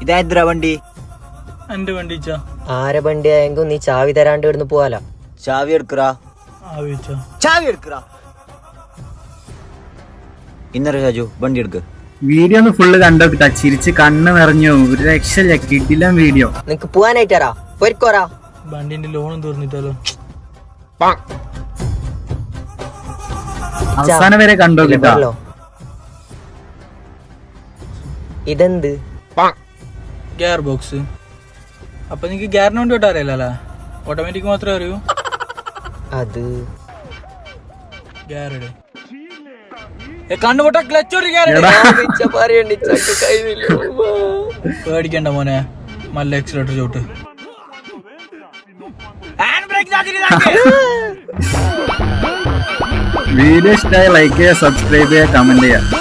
ഇതാ വണ്ടി? എന്റെ വണ്ടി ആരെ വണ്ടി ആയെങ്കിൽ നീ ചാവി തരാണ്ട് ഇവിടുന്ന് പോവാലോ. ചാവി എടുക്കറാ, ചാവി എടുക്കറാ. ഇന്നലെ രാജു വണ്ടി എടുക്ക. വീഡിയോ ഒന്ന് ഫുള്ള് കണ്ടോക്കിട്ടാ, ചിരിച്ച് കണ്ണ് നിറഞ്ഞു. ഒരു രക്ഷയില്ല, കിടിലൻ വീഡിയോ. നിനക്ക് പോവാനായിട്ടാ പോയിക്കോറാ. വണ്ടിന്റെ ലോണും തീർന്നിട്ടല്ലോ. അവസാനം വരെ കണ്ടോക്കിട്ടാ. ഇതെന്ത് ഗിയർ ബോക്സ്? അപ്പൊ നിനക്ക് ഗിയറിന് വേണ്ടി വിട്ടാ അറിയില്ലല്ലേ, ഓട്ടോമാറ്റിക് മാത്രമേ അറിയൂ. അത് ഗിയറുടെ കണ്ണുപൊട്ട ക്ലച്ച് പേടിക്കണ്ട മോനെ, നല്ല എക്സിലേറ്റർ ചോട്ട്. വീഡിയോ ഇഷ്ടമായി ലൈക്ക് ചെയ്യുക, സബ്സ്ക്രൈബ് ചെയ്യുക, കമന്റ് ചെയ്യുക.